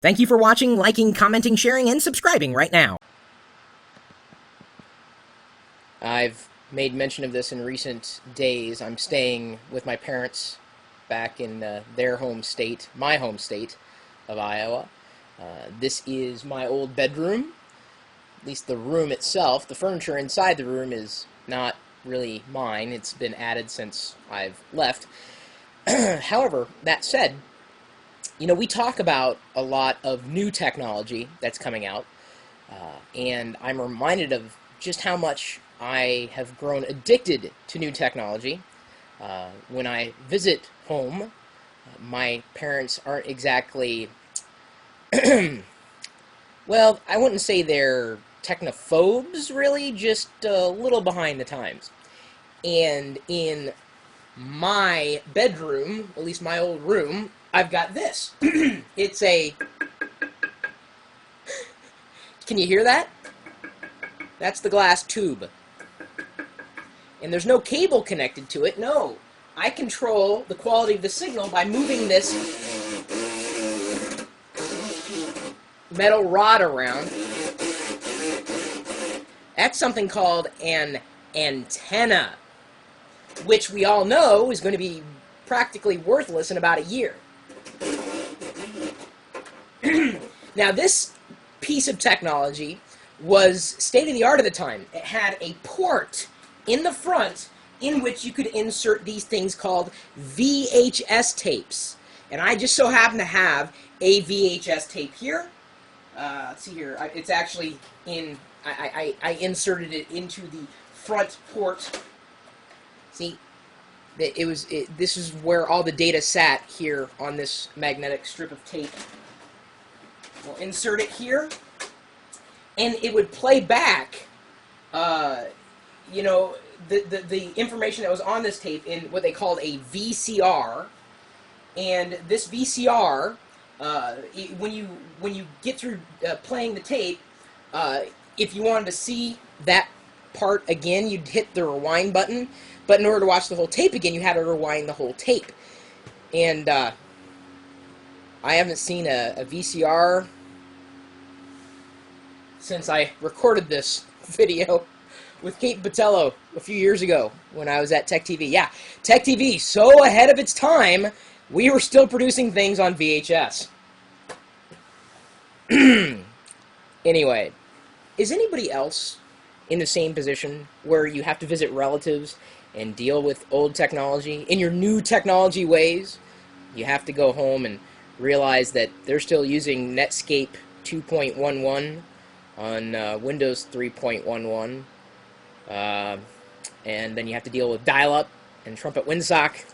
Thank you for watching, liking, commenting, sharing, and subscribing right now. I've made mention of this in recent days. I'm staying with my parents back in their home state, my home state of Iowa. This is my old bedroom. At least the room itself. The furniture inside the room is not really mine. It's been added since I've left. However, that said, you know, we talk about a lot of new technology that's coming out, and I'm reminded of just how much I have grown addicted to new technology. When I visit home, my parents aren't exactly, well, I wouldn't say they're technophobes, really, just a little behind the times. And in my bedroom, at least my old room, I've got this. It's a... Can you hear that? That's the glass tube. And there's no cable connected to it. No. I control the quality of the signal by moving this metal rod around. That's something called an antenna, which we all know is going to be practically worthless in about a year. Now, this piece of technology was state-of-the-art at the time. It had a port in the front in which you could insert these things called VHS tapes. And I just so happen to have a VHS tape here. Let's see here. It's actually in... I inserted it into the front port. See? This is where all the data sat here on this magnetic strip of tape. We'll insert it here, and it would play back, you know, the information that was on this tape in what they called a VCR. And this VCR, when you get through playing the tape, if you wanted to see that part again, you'd hit the rewind button. But in order to watch the whole tape again, you had to rewind the whole tape. And I haven't seen a VCR since I recorded this video with Kate Botello a few years ago when I was at Tech TV. Yeah, Tech TV, so ahead of its time, we were still producing things on VHS. Anyway, is anybody else in the same position where you have to visit relatives and deal with old technology in your new technology ways? You have to go home and realize that they're still using Netscape 2.11 on Windows 3.11, and then you have to deal with dial-up and Trumpet Windsock,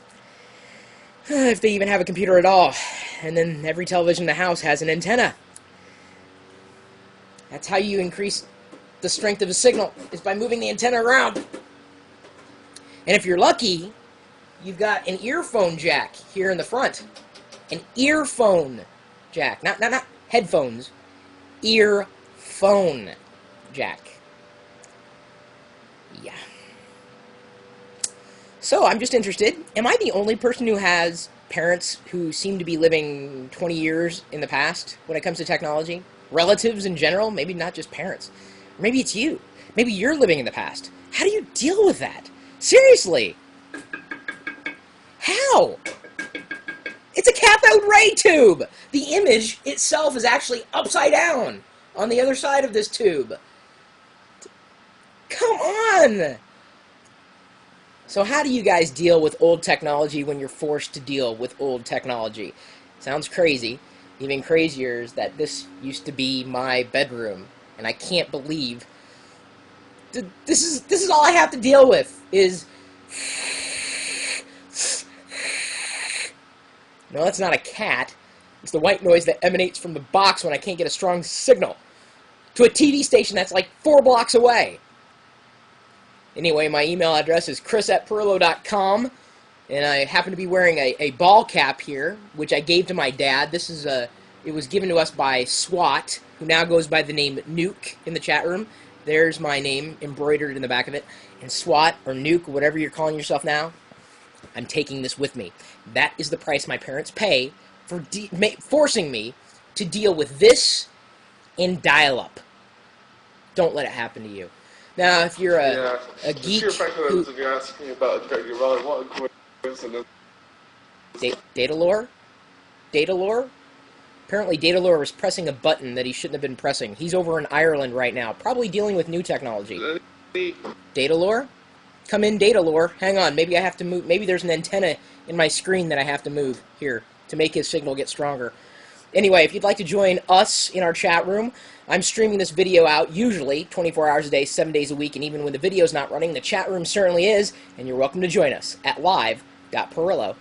if they even have a computer at all. And then every television in the house has an antenna. That's how you increase the strength of a signal, is by moving the antenna around. And if you're lucky, you've got an earphone jack here in the front. An earphone jack. Not headphones. Earphone jack. Yeah. So, I'm just interested. Am I the only person who has parents who seem to be living 20 years in the past when it comes to technology? Relatives in general? Maybe not just parents. Or maybe it's you. Maybe you're living in the past. How do you deal with that? Seriously. How? It's a cathode ray tube. The image itself is actually upside down on the other side of this tube. Come on. So how do you guys deal with old technology when you're forced to deal with old technology? Sounds crazy. Even crazier is that this used to be my bedroom, and I can't believe this is all I have to deal with is... No, that's not a cat. It's the white noise that emanates from the box when I can't get a strong signal to a TV station that's like 4 blocks away. Anyway, my email address is chris@pirillo.com, and I happen to be wearing a ball cap here, which I gave to my dad. This is it was given to us by SWAT, who now goes by the name Nuke in the chat room. There's my name embroidered in the back of it. And SWAT, or Nuke, whatever you're calling yourself now, I'm taking this with me. That is the price my parents pay for forcing me to deal with this in dial-up. Don't let it happen to you. Now, if you're a The geek sheer fact that I who... was asking about Dragon Ball, what a coincidence. Datalore? Datalore? Apparently Datalore was pressing a button that he shouldn't have been pressing. He's over in Ireland right now, probably dealing with new technology. Datalore? Come in, Datalore. Hang on, maybe I have to move. Maybe there's an antenna in my screen that I have to move here to make his signal get stronger. Anyway, if you'd like to join us in our chat room, I'm streaming this video out usually 24 hours a day, 7 days a week, and even when the video's not running, the chat room certainly is, and you're welcome to join us at live.pirillo.com.